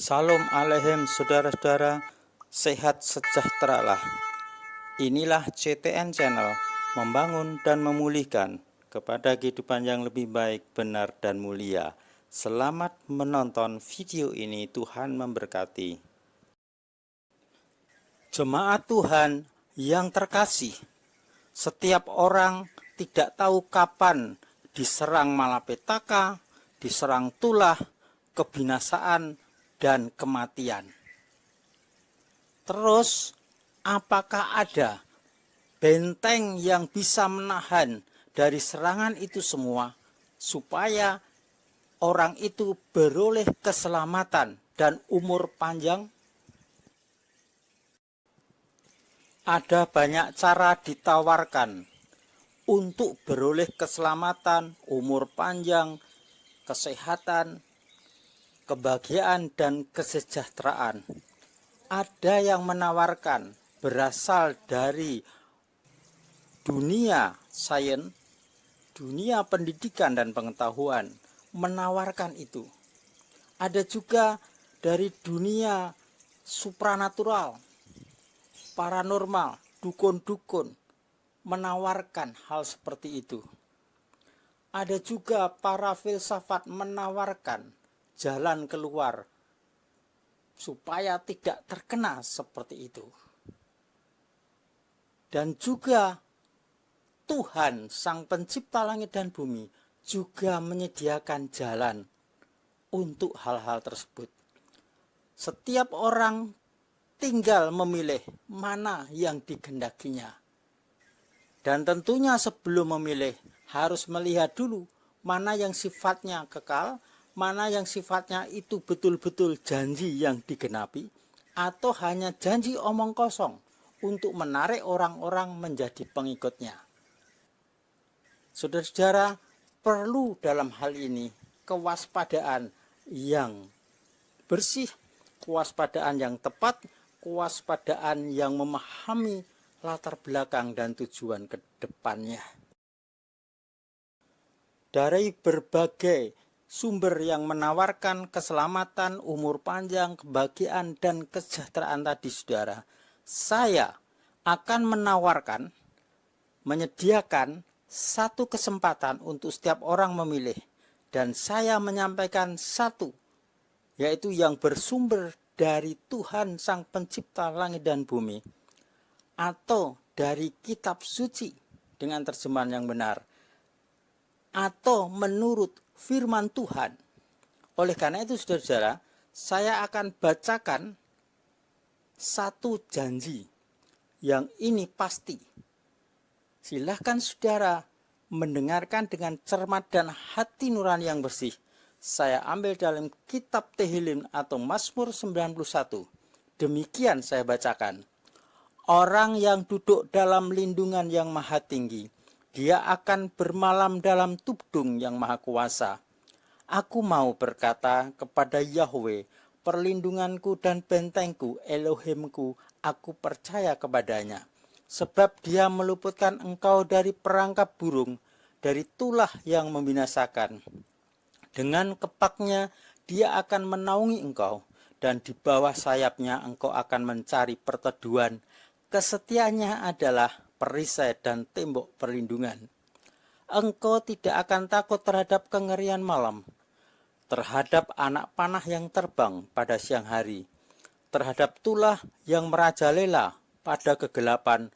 Salam alehem saudara-saudara, sehat sejahteralah. Inilah CTN Channel, membangun dan memulihkan kepada kehidupan yang lebih baik, benar dan mulia. Selamat menonton video ini, Tuhan memberkati. Jemaat Tuhan yang terkasih, setiap orang tidak tahu kapan diserang malapetaka, diserang tulah, kebinasaan, dan kematian. Terus, apakah ada benteng yang bisa menahan dari serangan itu semua, supaya orang itu beroleh keselamatan dan umur panjang? Ada banyak cara ditawarkan untuk beroleh keselamatan, umur panjang, kesehatan, kebahagiaan, dan kesejahteraan. Ada yang menawarkan berasal dari dunia sains, dunia pendidikan dan pengetahuan, menawarkan itu. Ada juga dari dunia supranatural, paranormal, dukun-dukun, menawarkan hal seperti itu. Ada juga para filsafat menawarkan jalan keluar supaya tidak terkena seperti itu. Dan juga Tuhan Sang Pencipta langit dan bumi juga menyediakan jalan untuk hal-hal tersebut. Setiap orang tinggal memilih mana yang dikehendakinya. Dan tentunya sebelum memilih harus melihat dulu mana yang sifatnya kekal, mana yang sifatnya itu betul-betul janji yang digenapi, atau hanya janji omong kosong untuk menarik orang-orang menjadi pengikutnya. Saudara-saudara, perlu dalam hal ini kewaspadaan yang bersih, kewaspadaan yang tepat, kewaspadaan yang memahami latar belakang dan tujuan ke depannya. Dari berbagai sumber yang menawarkan keselamatan, umur panjang, kebahagiaan, dan kesejahteraan tadi, saudara, saya akan menyediakan satu kesempatan untuk setiap orang memilih, dan saya menyampaikan satu, yaitu yang bersumber dari Tuhan Sang Pencipta langit dan bumi, atau dari kitab suci dengan terjemahan yang benar, atau menurut firman Tuhan. Oleh karena itu, saudara-saudara, saya akan bacakan satu janji yang ini pasti. Silahkan saudara mendengarkan dengan cermat dan hati nurani yang bersih. Saya ambil dalam kitab Tehillim atau Mazmur 91. Demikian saya bacakan. Orang yang duduk dalam lindungan yang maha tinggi, dia akan bermalam dalam tudung yang maha kuasa. Aku mau berkata kepada Yahweh, perlindunganku dan bentengku, Elohimku, aku percaya kepadanya. Sebab dia meluputkan engkau dari perangkap burung, dari tulah yang membinasakan. Dengan kepaknya dia akan menaungi engkau, dan di bawah sayapnya engkau akan mencari perteduhan. Kesetiaannya adalah perisai dan tembok perlindungan. Engkau tidak akan takut terhadap kengerian malam, terhadap anak panah yang terbang pada siang hari, terhadap tulah yang merajalela pada kegelapan,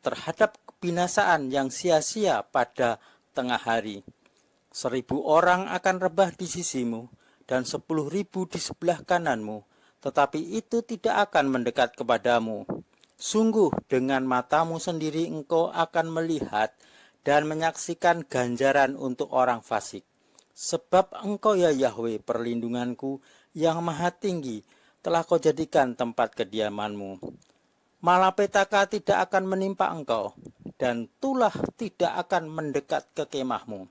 terhadap kebinasaan yang sia-sia pada tengah hari. 1.000 orang akan rebah di sisimu, dan 10.000 di sebelah kananmu, tetapi itu tidak akan mendekat kepadamu. Sungguh dengan matamu sendiri engkau akan melihat dan menyaksikan ganjaran untuk orang fasik. Sebab engkau ya Yahweh perlindunganku yang maha tinggi, telah kau jadikan tempat kediamanmu. Malapetaka tidak akan menimpa engkau, dan tulah tidak akan mendekat ke kemahmu.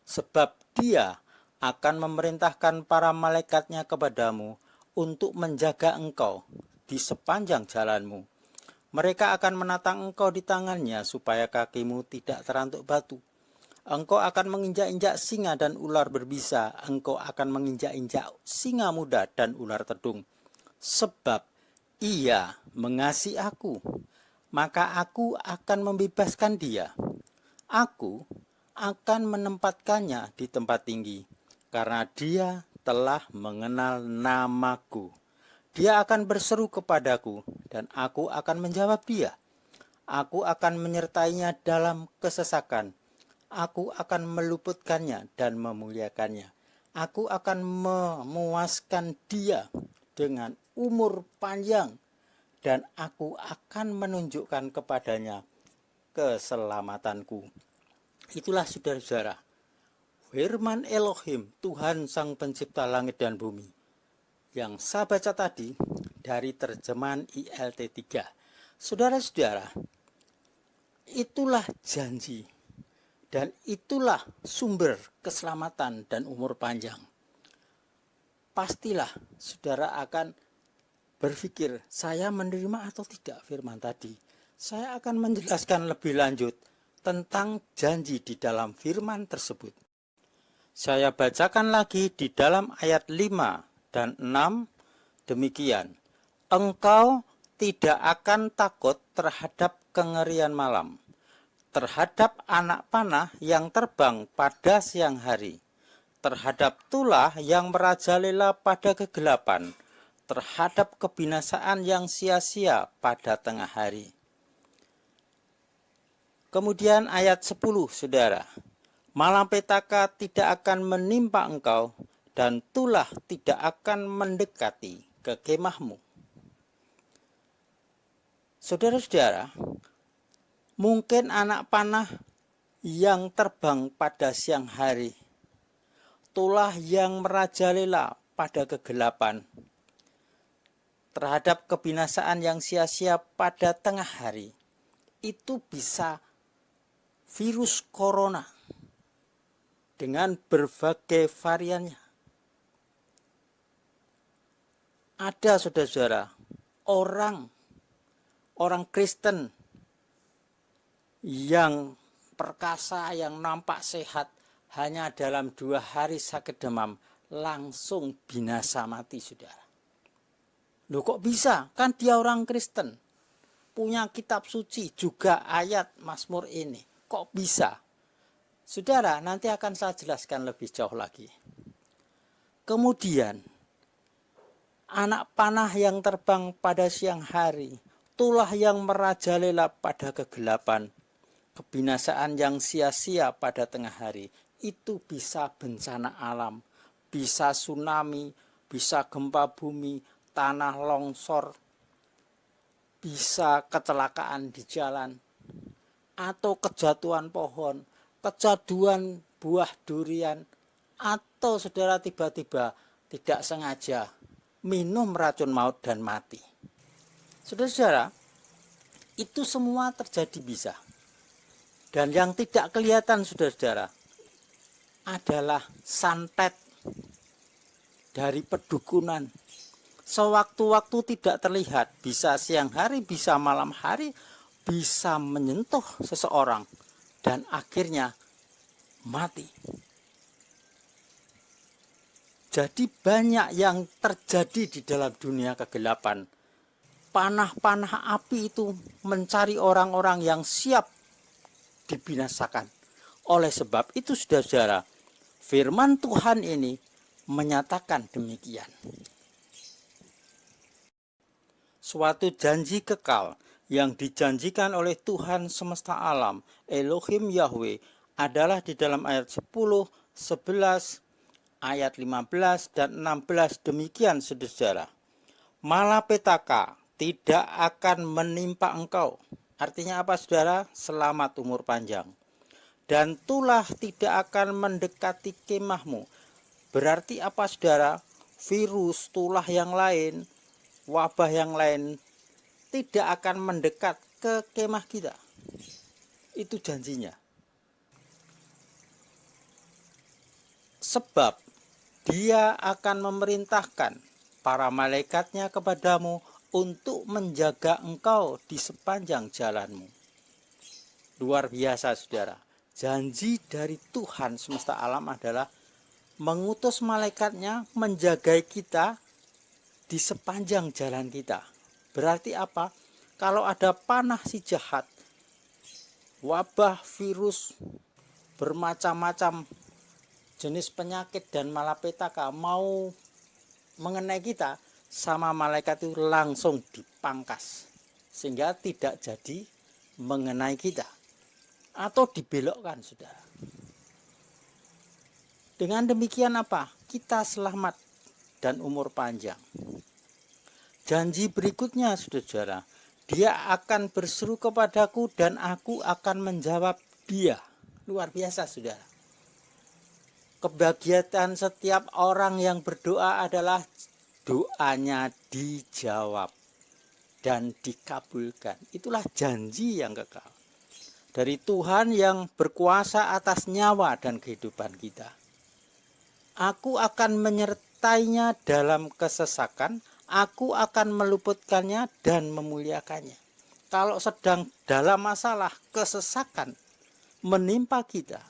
Sebab dia akan memerintahkan para malaikatnya kepadamu untuk menjaga engkau di sepanjang jalanmu. Mereka akan menatang engkau di tangannya supaya kakimu tidak terantuk batu. Engkau akan menginjak-injak singa dan ular berbisa. Engkau akan menginjak-injak singa muda dan ular tedung. Sebab ia mengasihi aku, maka aku akan membebaskan dia. Aku akan menempatkannya di tempat tinggi, karena dia telah mengenal namaku. Dia akan berseru kepadaku, dan aku akan menjawab dia. Aku akan menyertainya dalam kesesakan. Aku akan meluputkannya dan memuliakannya. Aku akan memuaskan dia dengan umur panjang, dan aku akan menunjukkan kepadanya keselamatanku. Itulah saudara-saudara, firman Elohim, Tuhan Sang Pencipta langit dan bumi, yang saya baca tadi dari terjemahan ILT 3. Saudara-saudara, itulah janji dan itulah sumber keselamatan dan umur panjang. Pastilah saudara akan berpikir, saya menerima atau tidak firman tadi. Saya akan menjelaskan lebih lanjut tentang janji di dalam firman tersebut. Saya bacakan lagi di dalam ayat 5 dan 6 demikian. Engkau tidak akan takut terhadap kengerian malam, terhadap anak panah yang terbang pada siang hari, terhadap tulah yang merajalela pada kegelapan, terhadap kebinasaan yang sia-sia pada tengah hari. Kemudian ayat 10, saudara. Malapetaka tidak akan menimpa engkau, dan tulah tidak akan mendekati ke kemahmu. Saudara-saudara, mungkin anak panah yang terbang pada siang hari, tulah yang merajalela pada kegelapan, terhadap kebinasaan yang sia-sia pada tengah hari, itu bisa virus corona dengan berbagai variannya. Ada saudara-saudara, orang Kristen yang perkasa, yang nampak sehat, hanya dalam 2 hari sakit demam, langsung binasa mati, saudara. Loh kok bisa? Kan dia orang Kristen, punya kitab suci, juga ayat Mazmur ini. Kok bisa? Saudara, nanti akan saya jelaskan lebih jauh lagi. Kemudian, anak panah yang terbang pada siang hari, tulah yang merajalela pada kegelapan, kebinasaan yang sia-sia pada tengah hari, itu bisa bencana alam, bisa tsunami, bisa gempa bumi, tanah longsor, bisa kecelakaan di jalan, atau kejatuhan pohon, kejatuhan buah durian, atau saudara tiba-tiba tidak sengaja minum racun maut dan mati. Saudara-saudara, itu semua terjadi bisa. Dan yang tidak kelihatan, saudara-saudara, adalah santet dari pedukunan. Sewaktu-waktu tidak terlihat, bisa siang hari, bisa malam hari, bisa menyentuh seseorang dan akhirnya mati. Jadi banyak yang terjadi di dalam dunia kegelapan. Panah-panah api itu mencari orang-orang yang siap dibinasakan. Oleh sebab itu, saudara-saudara, firman Tuhan ini menyatakan demikian. Suatu janji kekal yang dijanjikan oleh Tuhan semesta alam, Elohim Yahweh, adalah di dalam ayat 10, 11, ayat 15 dan 16 demikian, saudara. Malapetaka tidak akan menimpa engkau. Artinya apa, saudara? Selamat umur panjang. Dan tulah tidak akan mendekati kemahmu. Berarti apa, saudara? Virus, tulah yang lain, wabah yang lain tidak akan mendekat ke kemah kita. Itu janjinya. Sebab dia akan memerintahkan para malaikatnya kepadamu untuk menjaga engkau di sepanjang jalanmu. Luar biasa, saudara. Janji dari Tuhan semesta alam adalah mengutus malaikatnya menjagai kita di sepanjang jalan kita. Berarti apa? Kalau ada panah si jahat, wabah, virus, bermacam-macam jenis penyakit dan malapetaka mau mengenai kita, sama malaikat itu langsung dipangkas sehingga tidak jadi mengenai kita atau dibelokkan, saudara. Dengan demikian apa? Kita selamat dan umur panjang. Janji berikutnya, saudara, dia akan berseru kepadaku dan aku akan menjawab dia. Luar biasa, saudara. Kebahagiaan setiap orang yang berdoa adalah doanya dijawab dan dikabulkan. Itulah janji yang kekal dari Tuhan yang berkuasa atas nyawa dan kehidupan kita. Aku akan menyertainya dalam kesesakan, aku akan meluputkannya dan memuliakannya. Kalau sedang dalam masalah kesesakan menimpa kita,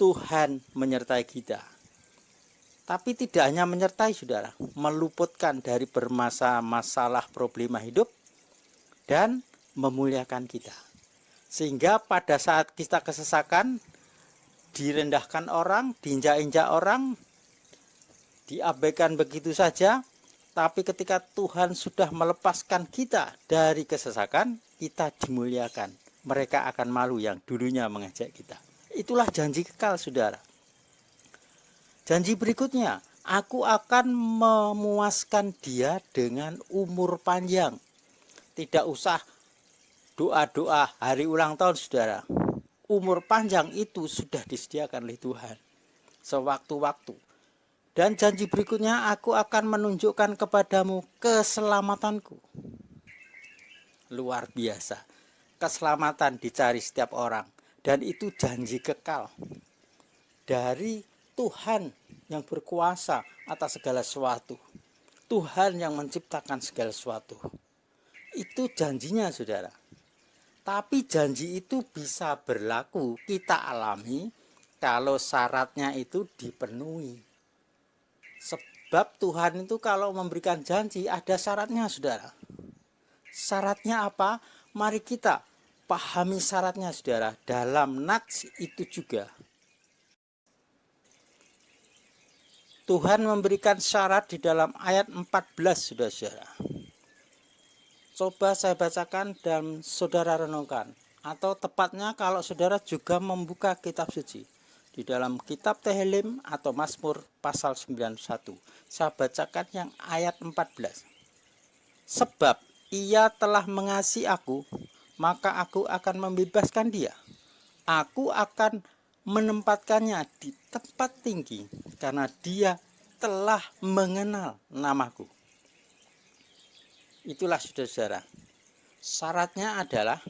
Tuhan menyertai kita. Tapi tidak hanya menyertai, saudara, meluputkan dari bermasalah problema hidup dan memuliakan kita. Sehingga pada saat kita kesesakan, direndahkan orang, diinjak-injak orang, diabaikan begitu saja, tapi ketika Tuhan sudah melepaskan kita dari kesesakan, kita dimuliakan. Mereka akan malu yang dulunya mengejek kita. Itulah janji kekal, saudara. Janji berikutnya, aku akan memuaskan dia dengan umur panjang. Tidak usah doa-doa hari ulang tahun, saudara. Umur panjang itu sudah disediakan oleh Tuhan sewaktu-waktu. Dan janji berikutnya, aku akan menunjukkan kepadamu keselamatanku. Luar biasa. Keselamatan dicari setiap orang. Dan itu janji kekal dari Tuhan yang berkuasa atas segala sesuatu. Tuhan yang menciptakan segala sesuatu. Itu janjinya, saudara. Tapi janji itu bisa berlaku, kita alami kalau syaratnya itu dipenuhi. Sebab Tuhan itu kalau memberikan janji ada syaratnya, saudara. Syaratnya apa? Mari kita pahami syaratnya, saudara. Dalam Nats itu juga Tuhan memberikan syarat di dalam ayat 14, saudara-saudara. Coba saya bacakan dan saudara renungkan. Atau tepatnya kalau saudara juga membuka kitab suci. Di dalam kitab Tehillim atau Mazmur pasal 91. Saya bacakan yang ayat 14. Sebab ia telah mengasihi aku, maka aku akan membebaskan dia. Aku akan menempatkannya di tempat tinggi karena dia telah mengenal namaku. Itulah, saudara-saudara. Syaratnya adalah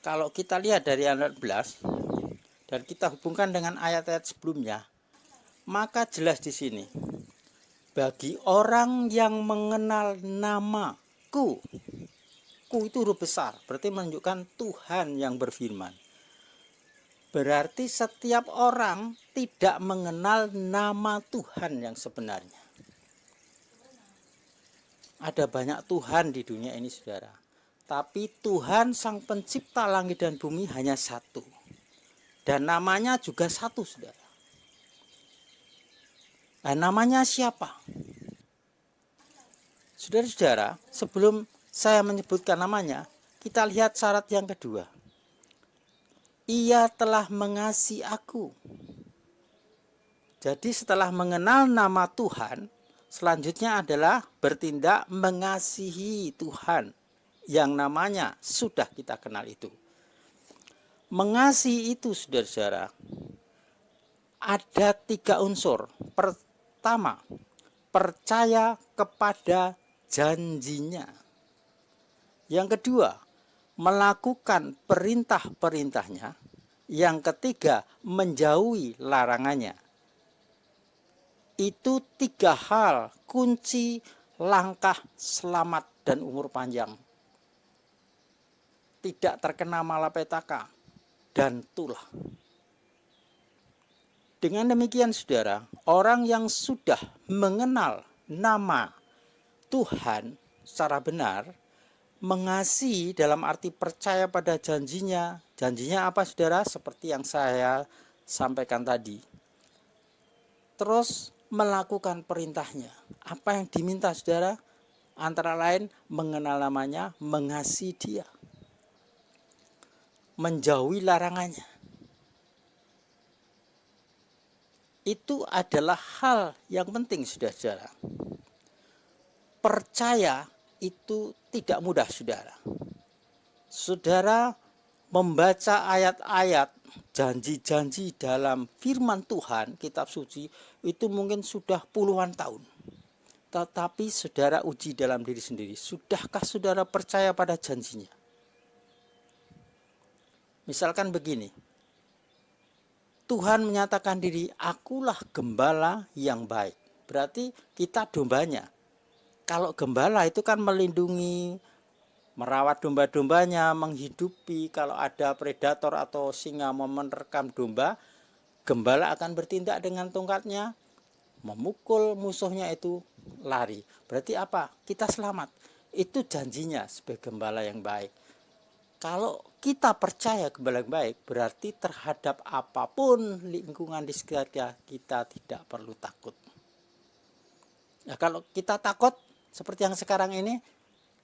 kalau kita lihat dari ayat 14 dan kita hubungkan dengan ayat-ayat sebelumnya, maka jelas di sini. Bagi orang yang mengenal namaku, ku itu huruf besar, berarti menunjukkan Tuhan yang berfirman. Berarti setiap orang tidak mengenal nama Tuhan yang sebenarnya. Ada banyak Tuhan di dunia ini, saudara. Tapi Tuhan sang pencipta langit dan bumi hanya satu. Dan namanya juga satu, saudara. Nah, namanya siapa? Saudara-saudara, sebelum saya menyebutkan namanya, kita lihat syarat yang kedua. Ia telah mengasihi aku. Jadi setelah mengenal nama Tuhan, selanjutnya adalah bertindak mengasihi Tuhan yang namanya sudah kita kenal itu. Mengasihi itu, saudara-saudara, ada 3 unsur. Pertama, percaya kepada janjinya. Yang kedua, melakukan perintah-perintahnya. Yang ketiga, menjauhi larangannya. Itu 3 hal kunci langkah selamat dan umur panjang. Tidak terkena malapetaka, dan tulah. Dengan demikian saudara, orang yang sudah mengenal nama Tuhan secara benar, mengasihi dalam arti percaya pada janjinya. Janjinya apa saudara? Seperti yang saya sampaikan tadi. Terus melakukan perintahnya. Apa yang diminta saudara? Antara lain mengenal namanya, mengasihi dia, menjauhi larangannya. Itu adalah hal yang penting saudara-saudara. Percaya itu tidak mudah saudara. Saudara membaca ayat-ayat janji-janji dalam firman Tuhan, kitab suci, itu mungkin sudah puluhan tahun. Tetapi saudara uji dalam diri sendiri, sudahkah saudara percaya pada janjinya? Misalkan begini, Tuhan menyatakan diri, akulah gembala yang baik. Berarti kita dombanya. Kalau gembala itu kan melindungi, merawat domba-dombanya, menghidupi. Kalau ada predator atau singa mau menerkam domba, gembala akan bertindak dengan tongkatnya, memukul musuhnya itu lari. Berarti apa? Kita selamat. Itu janjinya sebagai gembala yang baik. Kalau kita percaya gembala yang baik, berarti terhadap apapun lingkungan di sekitar kita tidak perlu takut. Nah, kalau kita takut seperti yang sekarang ini,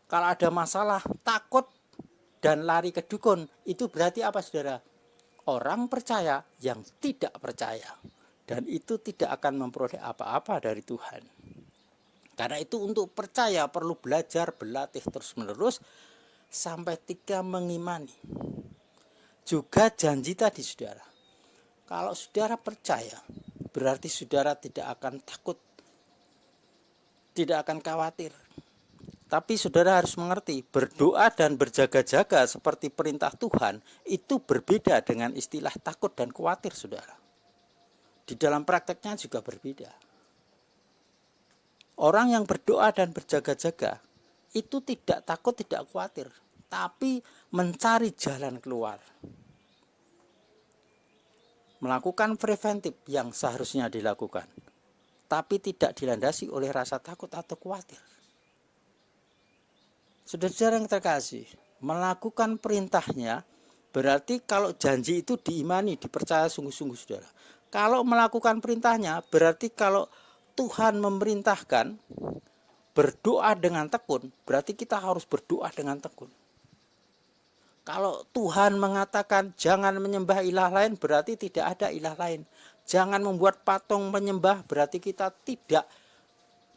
kalau ada masalah takut dan lari ke dukun, itu berarti apa saudara? Orang percaya yang tidak percaya. Dan itu tidak akan memperoleh apa-apa dari Tuhan. Karena itu untuk percaya perlu belajar, berlatih terus-menerus sampai kita mengimani. Juga janji tadi saudara. Kalau saudara percaya, berarti saudara tidak akan takut, tidak akan khawatir. Tapi saudara harus mengerti, berdoa dan berjaga-jaga seperti perintah Tuhan itu berbeda dengan istilah takut dan khawatir saudara. Di dalam prakteknya juga berbeda. Orang yang berdoa dan berjaga-jaga itu tidak takut, tidak khawatir, tapi mencari jalan keluar. Melakukan preventif yang seharusnya dilakukan, tapi tidak dilandasi oleh rasa takut atau khawatir. Saudara-saudara yang terkasih, melakukan perintahnya berarti kalau janji itu diimani, dipercaya sungguh-sungguh saudara. Kalau melakukan perintahnya berarti kalau Tuhan memerintahkan berdoa dengan tekun, berarti kita harus berdoa dengan tekun. Kalau Tuhan mengatakan jangan menyembah ilah lain, berarti tidak ada ilah lain. Jangan membuat patung menyembah, berarti kita tidak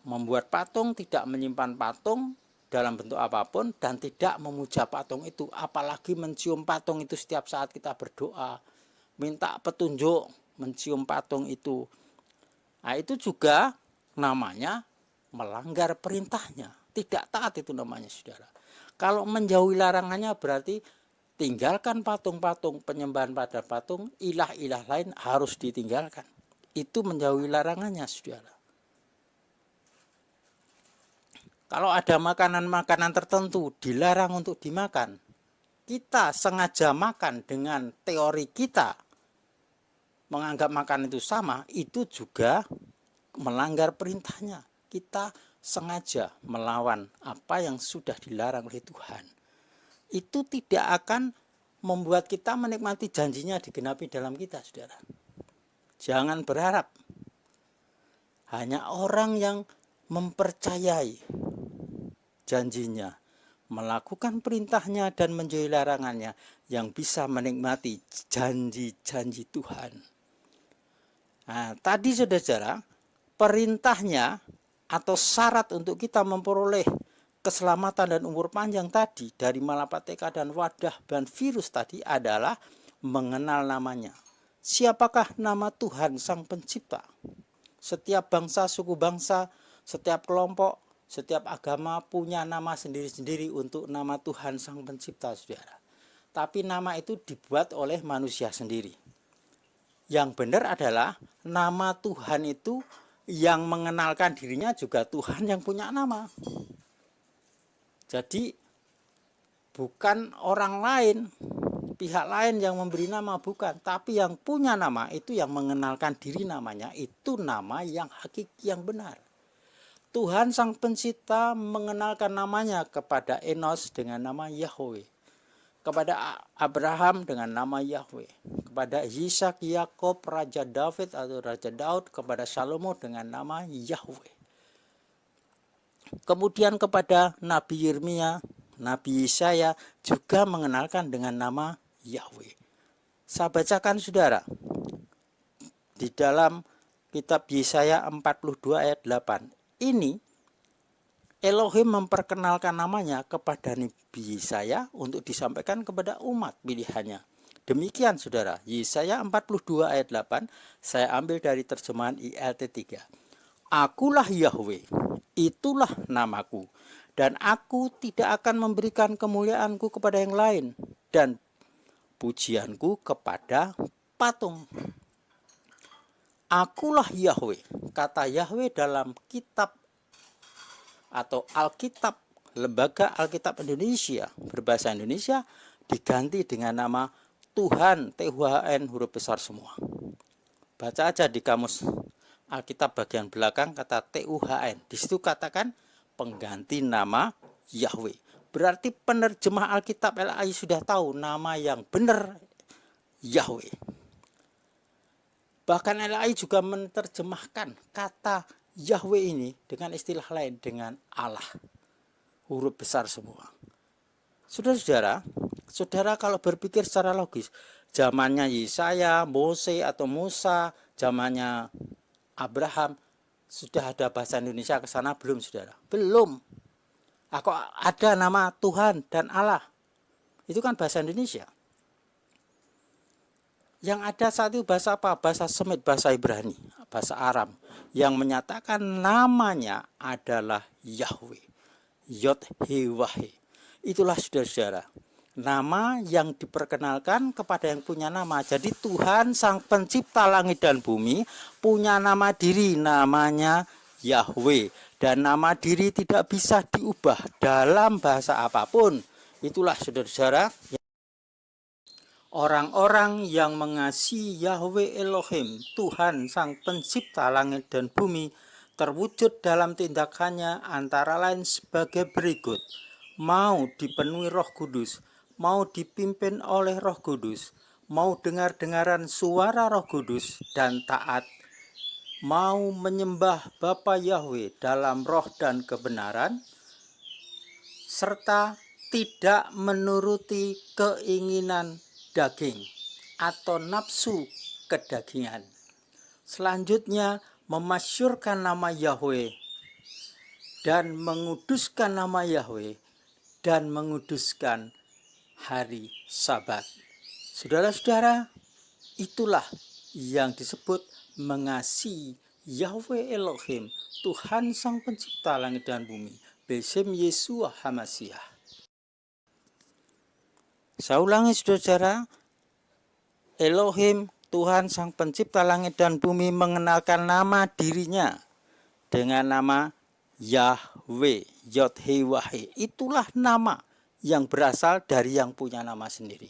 membuat patung, tidak menyimpan patung dalam bentuk apapun, dan tidak memuja patung itu. Apalagi mencium patung itu setiap saat kita berdoa, minta petunjuk, mencium patung itu. Nah, itu juga namanya melanggar perintahnya. Tidak taat itu namanya saudara. Kalau menjauhi larangannya berarti tinggalkan patung-patung, penyembahan pada patung, ilah-ilah lain harus ditinggalkan. Itu menjauhi larangannya saudara. Kalau ada makanan-makanan tertentu dilarang untuk dimakan, kita sengaja makan dengan teori kita, menganggap makan itu sama, itu juga melanggar perintahnya. Kita sengaja melawan apa yang sudah dilarang oleh Tuhan. Itu tidak akan membuat kita menikmati janjinya digenapi dalam kita, saudara. Jangan berharap. Hanya orang yang mempercayai janjinya, melakukan perintahnya dan menjauhi larangannya yang bisa menikmati janji-janji Tuhan. Nah, tadi saudara, perintahnya atau syarat untuk kita memperoleh keselamatan dan umur panjang tadi dari malapetaka dan wadah dan virus tadi adalah mengenal namanya. Siapakah nama Tuhan Sang Pencipta? Setiap bangsa, suku bangsa, setiap kelompok, setiap agama punya nama sendiri-sendiri untuk nama Tuhan Sang Pencipta, saudara. Tapi nama itu dibuat oleh manusia sendiri. Yang benar adalah nama Tuhan itu yang mengenalkan dirinya juga Tuhan yang punya nama. Jadi bukan orang lain pihak lain yang memberi nama, bukan. Tapi yang punya nama itu yang mengenalkan diri namanya, itu nama yang hakiki, yang benar. Tuhan Sang Pencipta mengenalkan namanya kepada Enos dengan nama Yahweh, kepada Abraham dengan nama Yahweh, kepada Ishak, Yakob, Raja David atau Raja Daud, kepada Salomo dengan nama Yahweh. Kemudian kepada Nabi Yirmia, Nabi Yesaya juga mengenalkan dengan nama Yahweh. Saya bacakan saudara, di dalam kitab Yesaya 42 ayat 8. Ini Elohim memperkenalkan namanya kepada Nabi Yesaya untuk disampaikan kepada umat pilihannya. Demikian saudara, Yesaya 42 ayat 8, saya ambil dari terjemahan ILT 3. Akulah Yahweh, itulah namaku, dan aku tidak akan memberikan kemuliaanku kepada yang lain, dan pujianku kepada patung. Akulah Yahweh, kata Yahweh dalam kitab atau Alkitab, Lembaga Alkitab Indonesia berbahasa Indonesia diganti dengan nama Tuhan, TUHN huruf besar semua. Baca aja di kamus Alkitab bagian belakang kata TUHN. Di situ katakan pengganti nama Yahweh. Berarti penerjemah Alkitab LAI sudah tahu nama yang benar Yahweh. Bahkan LAI juga menerjemahkan kata Yahweh ini dengan istilah lain, dengan Allah. Huruf besar semua. Saudara-saudara, saudara kalau berpikir secara logis, zamannya Yesaya, Mose atau Musa, zamannya Abraham, sudah ada bahasa Indonesia ke sana belum saudara? Belum. Aku ada nama Tuhan dan Allah. Itu kan bahasa Indonesia. Yang ada saat itu bahasa apa? Bahasa Semit, bahasa Ibrani, bahasa Aram, yang menyatakan namanya adalah Yahweh, Yod-He-Wah-He. Itulah saudara-saudara, nama yang diperkenalkan kepada yang punya nama. Jadi Tuhan Sang Pencipta langit dan bumi punya nama diri, namanya Yahweh. Dan nama diri tidak bisa diubah dalam bahasa apapun. Itulah saudara-saudara, orang-orang yang mengasihi Yahweh Elohim, Tuhan Sang Pencipta langit dan bumi, terwujud dalam tindakannya antara lain sebagai berikut. Mau dipenuhi Roh Kudus, mau dipimpin oleh Roh Kudus, mau dengar-dengaran suara Roh Kudus dan taat, mau menyembah Bapa Yahweh dalam roh dan kebenaran, serta tidak menuruti keinginan daging atau nafsu kedagingan. Selanjutnya memasyurkan nama Yahweh dan menguduskan nama Yahweh dan menguduskan hari Sabat. Saudara-saudara, itulah yang disebut mengasihi Yahweh Elohim, Tuhan Sang Pencipta langit dan bumi, Besem Yesua HaMasiah. Saya ulangi saudara-saudara, Elohim, Tuhan Sang Pencipta langit dan bumi mengenalkan nama dirinya dengan nama Yahweh, Yod-He-Wah-He. Itulah nama yang berasal dari yang punya nama sendiri.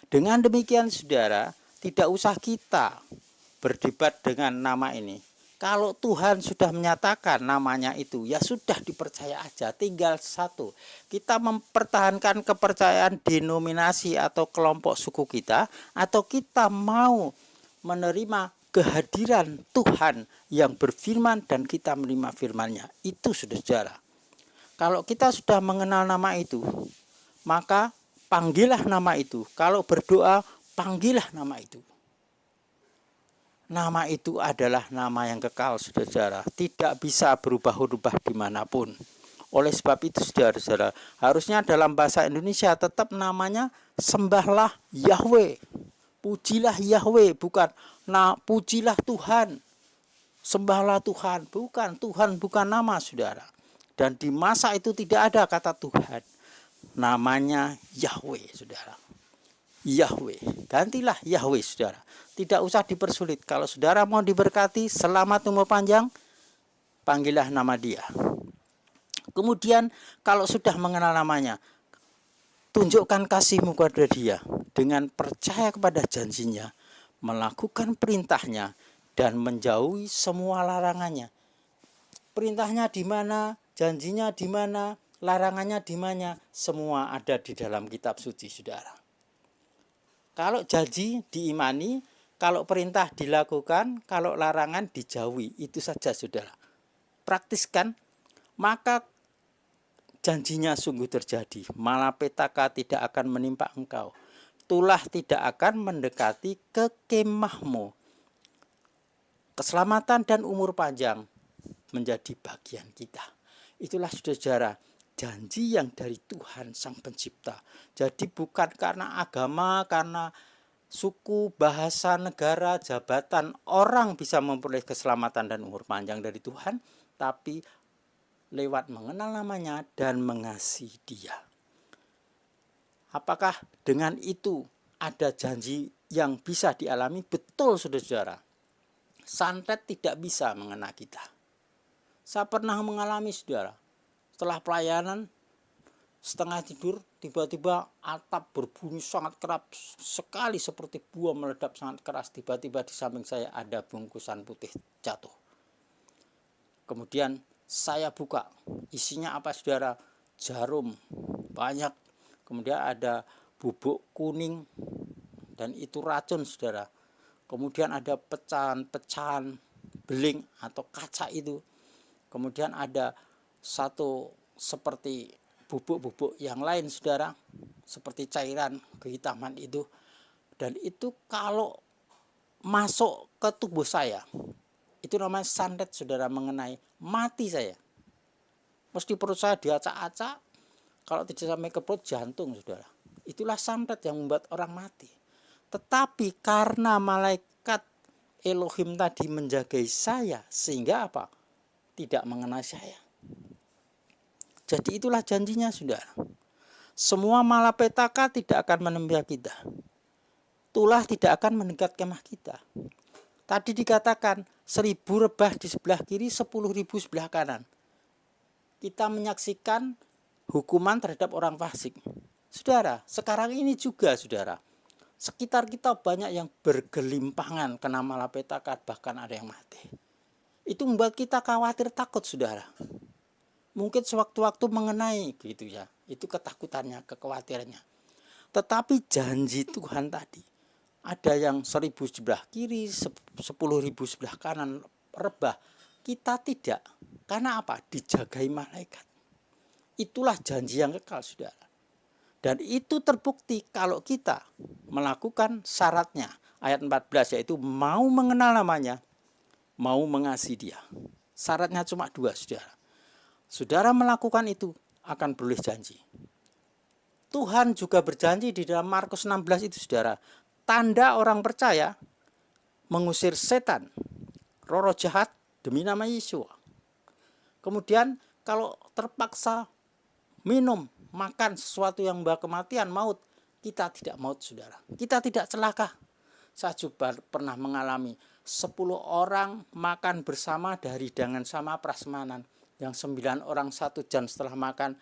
Dengan demikian saudara, tidak usah kita berdebat dengan nama ini. Kalau Tuhan sudah menyatakan namanya itu, ya sudah dipercaya aja. Tinggal satu, kita mempertahankan kepercayaan denominasi atau kelompok suku kita, atau kita mau menerima kehadiran Tuhan yang berfirman dan kita menerima firman-Nya. Itu saudara. Kalau kita sudah mengenal nama itu, maka panggillah nama itu. Kalau berdoa, panggillah nama itu. Nama itu adalah nama yang kekal, saudara-saudara. Tidak bisa berubah-ubah dimanapun. Oleh sebab itu, saudara-saudara, harusnya dalam bahasa Indonesia tetap namanya sembahlah Yahweh. Pujilah Yahweh, bukan pujilah Tuhan. Sembahlah Tuhan, bukan. Tuhan bukan nama, saudara. Dan di masa itu tidak ada kata Tuhan. Namanya Yahweh, saudara. Yahweh, gantilah Yahweh, saudara. Tidak usah dipersulit. Kalau saudara mau diberkati, selamat umur panjang, panggillah nama Dia. Kemudian kalau sudah mengenal namanya, Tunjukkan kasihmu kepada dia dengan percaya kepada janjinya, melakukan perintahnya, dan menjauhi semua larangannya. Perintahnya di mana, janjinya di mana, larangannya di mana, semua ada di dalam kitab suci, saudara. Kalau janji diimani, kalau perintah dilakukan, kalau larangan dijauhi, itu saja, saudara. Praktiskan, maka janjinya sungguh terjadi. Malapetaka tidak akan menimpa engkau. Tulah tidak akan mendekati kekemahmu. Keselamatan dan umur panjang menjadi bagian kita. Itulah saudara, janji yang dari Tuhan Sang Pencipta. Jadi bukan karena agama, karena suku, bahasa, negara, jabatan, orang bisa memperoleh keselamatan dan umur panjang dari Tuhan, tapi lewat mengenal namanya dan mengasihi dia. Apakah dengan itu ada janji yang bisa dialami? Betul, saudara. Santet tidak bisa mengena kita. Saya pernah mengalami, saudara. Setelah pelayanan, setengah tidur, tiba-tiba atap berbunyi sangat keras sekali seperti buah meledak sangat keras. Tiba-tiba di samping saya ada bungkusan putih jatuh. Kemudian saya buka, isinya apa, saudara? Jarum banyak, kemudian ada bubuk kuning, dan itu racun, saudara. Kemudian ada pecahan-pecahan beling atau kaca itu. Kemudian ada satu seperti bubuk-bubuk yang lain, saudara, seperti cairan kehitaman itu. Dan itu kalau masuk ke tubuh saya, itu namanya santet, saudara, mengenai mati saya. Mesti perut saya diacak-acak, kalau tidak sampai ke perut jantung, saudara. Itulah santet yang membuat orang mati. Tetapi karena malaikat Elohim tadi menjagai saya, sehingga apa? Tidak mengenai saya. Jadi itulah janjinya, saudara. Semua malapetaka tidak akan menembak kita. Tulah tidak akan mendekat kemah kita. Tadi dikatakan 1000 rebah di sebelah kiri, 10.000 sebelah kanan. Kita menyaksikan hukuman terhadap orang fasik. Saudara, sekarang ini juga, saudara, sekitar kita banyak yang bergelimpangan kena malapetaka, bahkan ada yang mati. Itu membuat kita khawatir, takut, saudara. Mungkin sewaktu-waktu mengenai gitu ya. Itu ketakutannya, kekhawatirannya. Tetapi janji Tuhan tadi, ada yang 1000 sebelah kiri, 10.000 sebelah kanan rebah. Kita tidak. Karena apa? Dijagai malaikat. Itulah janji yang kekal, saudara. Dan itu terbukti kalau kita melakukan syaratnya. Ayat 14, yaitu mau mengenal namanya, mau mengasihi dia. Syaratnya cuma 2, saudara. Saudara melakukan itu akan beroleh janji. Tuhan juga berjanji di dalam Markus 16 itu, saudara. Tanda orang percaya mengusir setan, roh jahat demi nama Yesus. Kemudian kalau terpaksa minum, makan sesuatu yang membawa kematian, maut, kita tidak maut, saudara. Kita tidak celaka. Saya juga pernah mengalami 10 orang makan bersama dari hidangan sama prasmanan. Yang 9 orang 1 jam setelah makan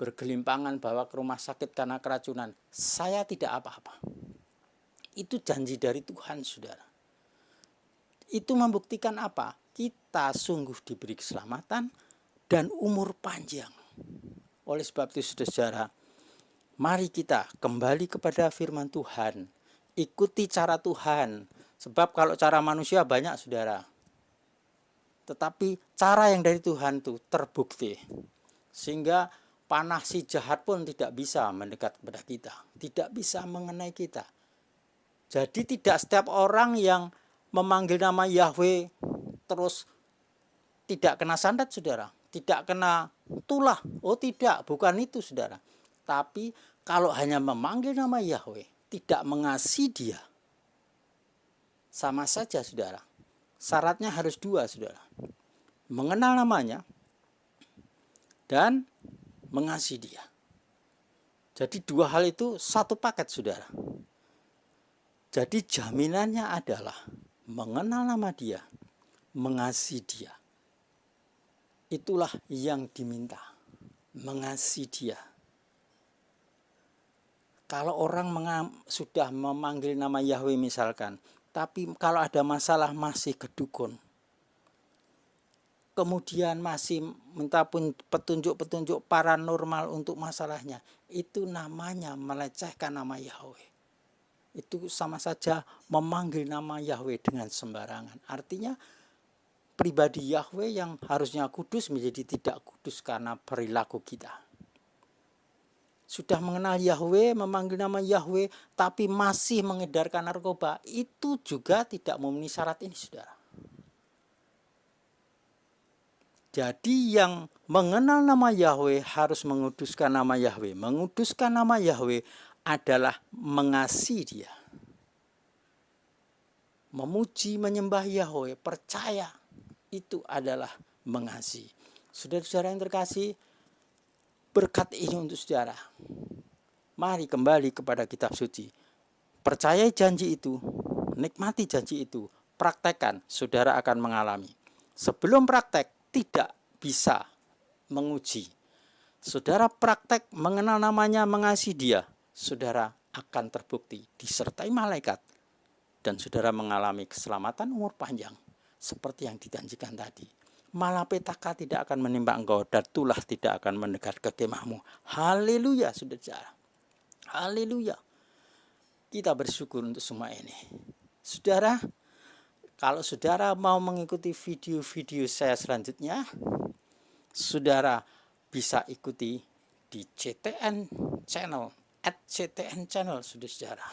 bergelimpangan bawa ke rumah sakit karena keracunan. Saya tidak apa-apa. Itu janji dari Tuhan, saudara. Itu membuktikan apa? Kita sungguh diberi keselamatan dan umur panjang. Oleh sebab itu, saudara, mari kita kembali kepada firman Tuhan. Ikuti cara Tuhan. Sebab kalau cara manusia banyak, saudara. Tetapi cara yang dari Tuhan itu terbukti. Sehingga panah si jahat pun tidak bisa mendekat kepada kita. Tidak bisa mengenai kita. Jadi tidak setiap orang yang memanggil nama Yahweh terus tidak kena santet, saudara. Tidak kena tulah. Oh tidak, bukan itu, saudara. Tapi kalau hanya memanggil nama Yahweh, tidak mengasihi dia, sama saja, saudara. Syaratnya harus 2, saudara. Mengenal namanya dan mengasihi dia. Jadi 2 hal itu satu paket, saudara. Jadi jaminannya adalah mengenal nama dia, mengasihi dia. Itulah yang diminta, mengasihi dia. Kalau orang sudah memanggil nama Yahweh misalkan, tapi kalau ada masalah masih kedukun, kemudian masih minta petunjuk-petunjuk paranormal untuk masalahnya, itu namanya melecehkan nama Yahweh. Itu sama saja memanggil nama Yahweh dengan sembarangan. Artinya pribadi Yahweh yang harusnya kudus menjadi tidak kudus karena perilaku kita. Sudah mengenal Yahweh, memanggil nama Yahweh, tapi masih mengedarkan narkoba, itu juga tidak memenuhi syarat ini, saudara. Jadi yang mengenal nama Yahweh harus menguduskan nama Yahweh. Menguduskan nama Yahweh adalah mengasihi Dia. Memuji, menyembah Yahweh, percaya, itu adalah mengasihi. Saudara-saudara yang terkasih, berkat ini untuk saudara. Mari kembali kepada kitab suci. Percayai janji itu, nikmati janji itu, praktekkan, saudara akan mengalami. Sebelum praktek, tidak bisa menguji. Saudara praktek mengenal namanya, mengasihi Dia, saudara akan terbukti disertai malaikat, dan saudara mengalami keselamatan umur panjang seperti yang dijanjikan tadi. Malapetaka tidak akan menimpa engkau dan tulah tidak akan mendekat ke kemahmu. Haleluya, saudara. Haleluya. Kita bersyukur untuk semua ini. Saudara, kalau saudara mau mengikuti video-video saya selanjutnya, saudara bisa ikuti di CTN Channel, @CTN Channel, saudara.